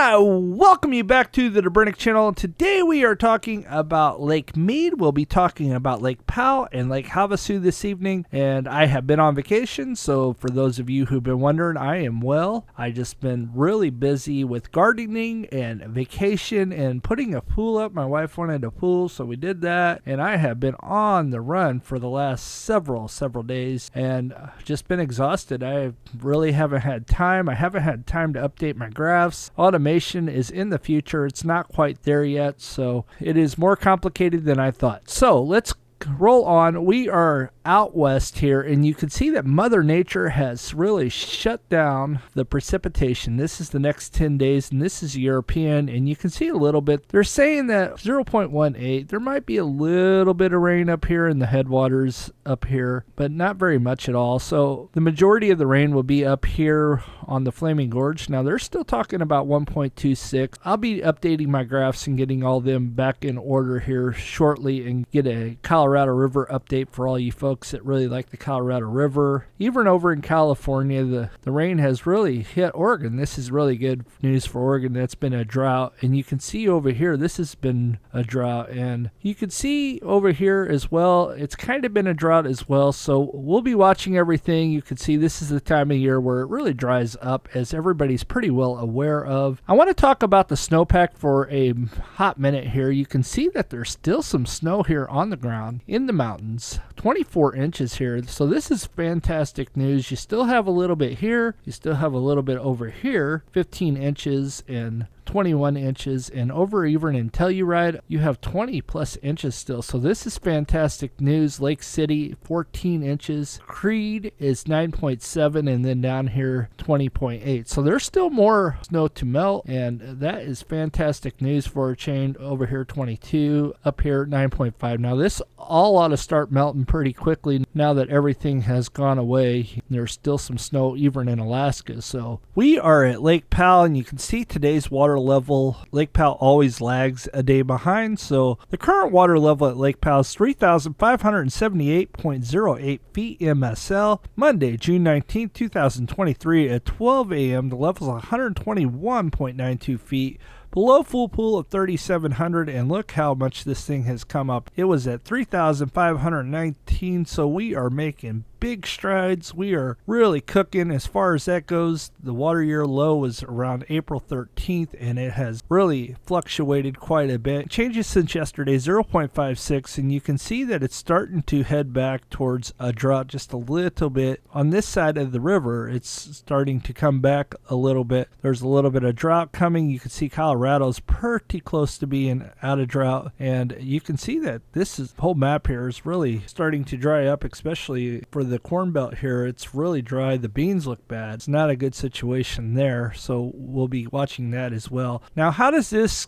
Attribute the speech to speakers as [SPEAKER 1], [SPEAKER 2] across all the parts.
[SPEAKER 1] I welcome you back to the Dobrinic channel. Today we are talking about Lake Mead. We'll be talking about Lake Powell and Lake Havasu this evening. And I have been on vacation, so for those of you who've been wondering, I am well. I just been really busy with gardening and vacation and putting a pool up. My wife wanted a pool, so we did that. And I have been on the run for the last several days and just been exhausted. I really haven't had time. I haven't had time to update my graphs. Automation is in the future. It's not quite there yet, so it is more complicated than I thought. So let's roll on. We are out west here, and you can see that Mother Nature has really shut down the precipitation. This is the next 10 days, and this is European, and you can see a little bit. They're saying that 0.18. There might be a little bit of rain up here in the headwaters up here, but not very much at all. So the majority of the rain will be up here on the Flaming Gorge. Now they're still talking about 1.26. I'll be updating my graphs and getting all them back in order here shortly and get a Colorado River update for all you folks that really like the Colorado River. Even over in California, the rain has really hit Oregon. This is really good news for Oregon. That's been a drought, and you can see over here this has been a drought, and you can see over here as well it's kind of been a drought as well. So we'll be watching everything. You can see this is the time of year where it really dries up, as everybody's pretty well aware of. I want to talk about the snowpack for a hot minute here. You can see that there's still some snow here on the ground in the mountains, 24 inches here. So this is fantastic news. You still have a little bit here, you still have a little bit over here, 15 inches and 21 inches, and over even in Telluride you have 20 plus inches still. So this is fantastic news. Lake City 14 inches, Creed is 9.7, and then down here 20.8. So there's still more snow to melt, and that is fantastic news for a chain. Over here 22, up here 9.5. Now this all ought to start melting pretty quickly now that everything has gone away. There's still some snow even in Alaska. So we are at Lake Powell, and you can see today's water level. Lake Powell always lags a day behind, so the current water level at Lake Powell is 3,578.08 feet MSL. Monday, June 19, 2023 at 12 a.m. The level is 121.92 feet. Below full pool of 3,700, and look how much this thing has come up. It was at 3,519, so we are making big strides. We are really cooking as far as that goes. The water year low was around April 13th, and it has really fluctuated quite a bit. Changes since yesterday, 0.56, and you can see that it's starting to head back towards a drought just a little bit. On this side of the river, it's starting to come back a little bit. There's a little bit of drought coming. You can see Colorado's pretty close to being out of drought, and you can see that this whole map here is really starting to dry up, especially for the Corn Belt here. It's really dry. The beans look bad. It's not a good situation there, so we'll be watching that as well. Now how does this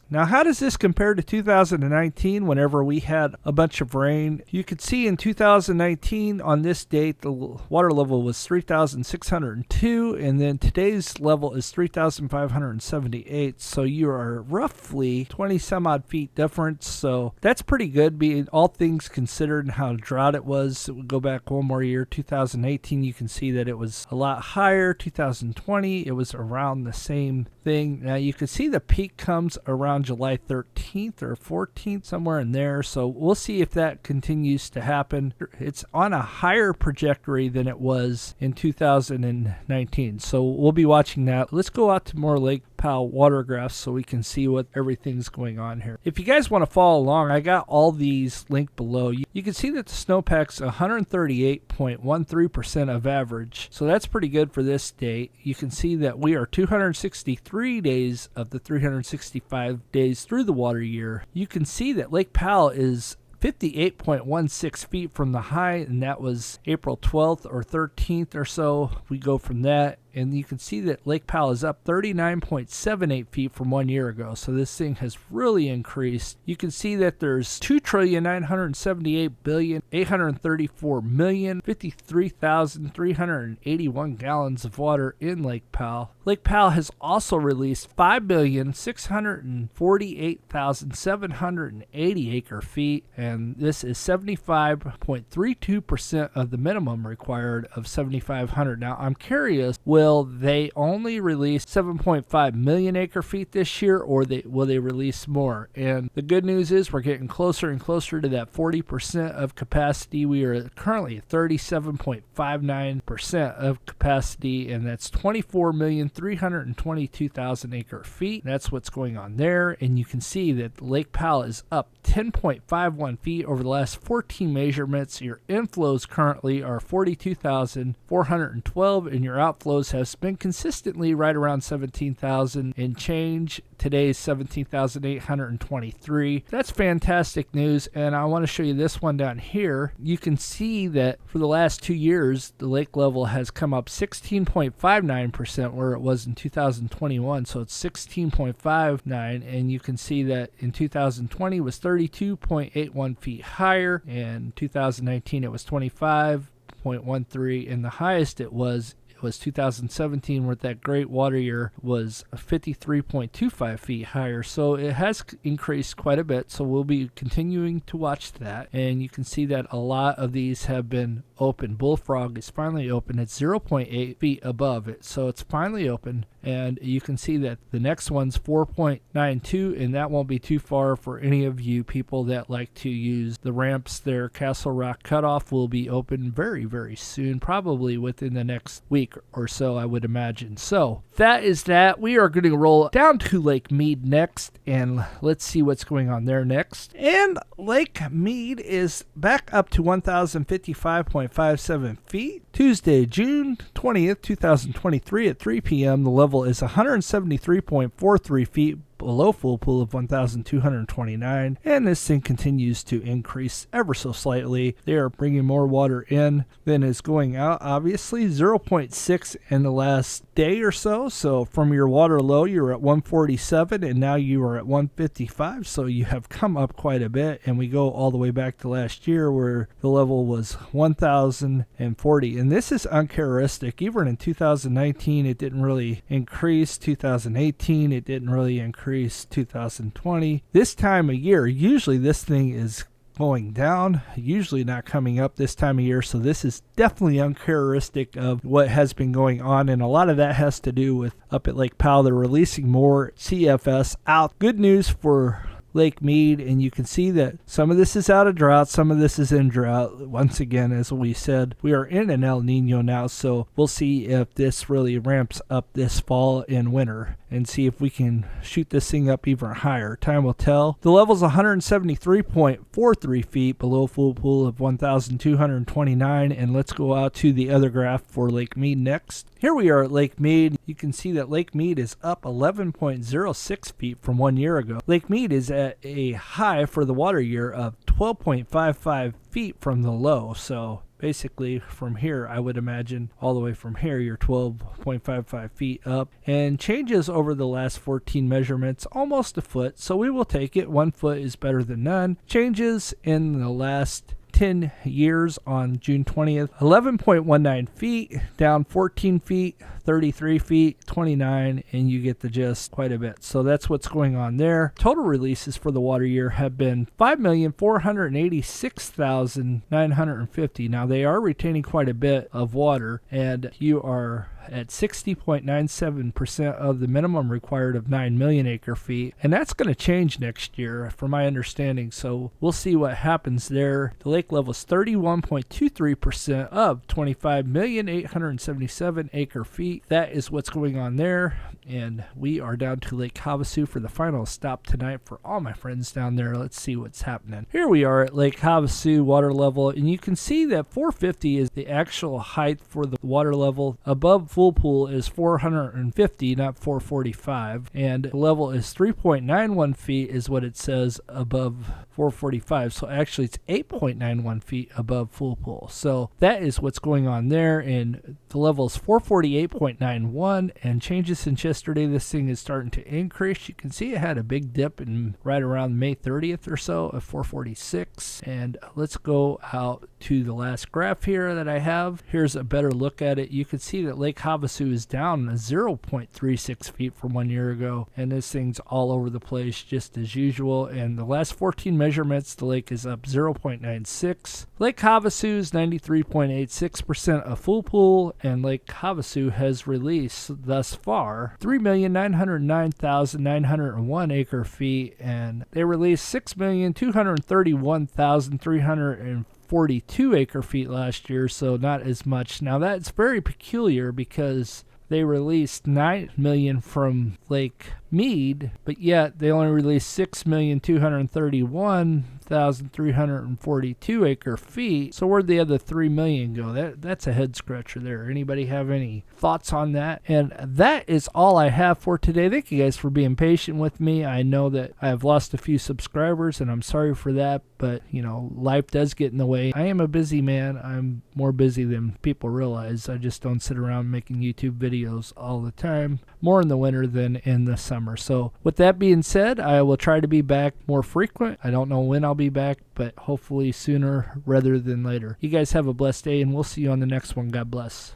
[SPEAKER 1] compare to 2019, whenever we had a bunch of rain? You could see in 2019 on this date the water level was 3,602, and then today's level is 3,578, so you are roughly 20 some odd feet difference. So that's pretty good, being all things considered and how drought it was. It would go back one more year, 2018, you can see that it was a lot higher. 2020, it was around the same thing. Now you can see the peak comes around July 13th or 14th, somewhere in there. So we'll see if that continues to happen. It's on a higher trajectory than it was in 2019. So we'll be watching that. Let's go out to more Lake Powell water graphs so we can see what everything's going on here. If you guys want to follow along, I got all these linked below. You can see that the snowpack's 138.13% of average, so that's pretty good for this date. You can see that we are 263 days of the 365 days through the water year. You can see that Lake Powell is 58.16 feet from the high, and that was April 12th or 13th or so. We go from that, and you can see that Lake Powell is up 39.78 feet from 1 year ago. So this thing has really increased. You can see that there's 2,978,834,053,381 gallons of water in Lake Powell. Lake Powell has also released 5,648,780 acre feet, and this is 75.32% of the minimum required of 7,500. Now I'm curious, will will they only release 7.5 million acre feet this year, or will they release more? And the good news is we're getting closer and closer to that 40% of capacity. We are currently at 37.59% of capacity, and that's 24,322,000 acre feet. That's what's going on there. And you can see that Lake Powell is up 10.51 feet over the last 14 measurements. Your inflows currently are 42,412, and your outflows has been consistently right around 17,000 and change. Today's 17,823. That's fantastic news, and I want to show you this one down here. You can see that for the last 2 years, the lake level has come up 16.59% where it was in 2021, so it's 16.59, and you can see that in 2020 was 32.81 feet higher, and 2019 it was 25.13, and the highest it was 2017, where that great water year was 53.25 feet higher. So it has increased quite a bit, so we'll be continuing to watch that. And you can see that a lot of these have been open. Bullfrog is finally open at 0.8 feet above it, so it's finally open. And you can see that the next one's 4.92, and that won't be too far for any of you people that like to use the ramps there. Castle Rock Cutoff will be open very, very soon, probably within the next week or so, I would imagine. So that is that. We are going to roll down to Lake Mead next, and let's see what's going on there next. And Lake Mead is back up to 1,055.57 feet. Tuesday, June 20th, 2023 at 3 p.m. The level is 173.43 feet below full pool of 1,229, and this thing continues to increase ever so slightly. They are bringing more water in than is going out, obviously. 0.6 in the last day or so. So from your water low, you were at 147, and now you are at 155. So you have come up quite a bit, and we go all the way back to last year where the level was 1,040. And this is uncharacteristic. Even in 2019, it didn't really increase. 2018, it didn't really increase. 2020. This time of year, usually this thing is going down, usually not coming up this time of year. So this is definitely uncharacteristic of what has been going on, and a lot of that has to do with up at Lake Powell. They're releasing more CFS out. Good news for Lake Mead, and you can see that some of this is out of drought, some of this is in drought. Once again, as we said, we are in an El Nino now, so we'll see if this really ramps up this fall and winter and see if we can shoot this thing up even higher. Time will tell. The level is 173.43 feet below full pool of 1,229, and let's go out to the other graph for Lake Mead next. Here we are at Lake Mead. You can see that Lake Mead is up 11.06 feet from 1 year ago. Lake Mead is at a high for the water year of 12.55 feet from the low. So basically from here, I would imagine all the way from here, you're 12.55 feet up, and changes over the last 14 measurements, almost a foot. So we will take it. 1 foot is better than none. Changes in the last 10 years on June 20th, 11.19 feet, down 14 feet, 33 feet, 29, and you get the gist quite a bit. So that's what's going on there. Total releases for the water year have been 5,486,950. Now they are retaining quite a bit of water, and you are at 60.97% of the minimum required of 9 million acre feet, and that's going to change next year from my understanding, so we'll see what happens there. The lake level is 31.23% of 25,877 acre feet. That is what's going on there, and we are down to Lake Havasu for the final stop tonight for all my friends down there. Let's see what's happening. Here we are at Lake Havasu water level, and you can see that 450 is the actual height for the water level. Above full pool is 450, not 445, and the level is 3.91 feet is what it says above 445. So actually it's 8.91 feet above full pool. So that is what's going on there, and the level is 448.91, and changes since yesterday. This thing is starting to increase. You can see it had a big dip in right around May 30th or so of 446, and let's go out to the last graph here that I have. Here's a better look at it. You can see that Lake Havasu is down 0.36 feet from 1 year ago, and this thing's all over the place just as usual. And the last 14 measurements, the lake is up 0.96. Lake Havasu is 93.86% a full pool, and Lake Havasu has released thus far 3,909,901 acre feet, and they released 6,231,342 acre feet last year, so not as much. Now that's very peculiar because they released 9 million from Lake Mead, but yet they only released 6,231,342 acre feet. So where'd the other 3 million go? That's a head scratcher there. Anybody have any thoughts on that? And that is all I have for today. Thank you guys for being patient with me. I know that I have lost a few subscribers, and I'm sorry for that, but you know, life does get in the way. I am a busy man. I'm more busy than people realize. I just don't sit around making YouTube videos all the time, more in the winter than in the summer. So with that being said, I will try to be back more frequent. I don't know when I'll be back, but hopefully sooner rather than later. You guys have a blessed day, and we'll see you on the next one. God bless.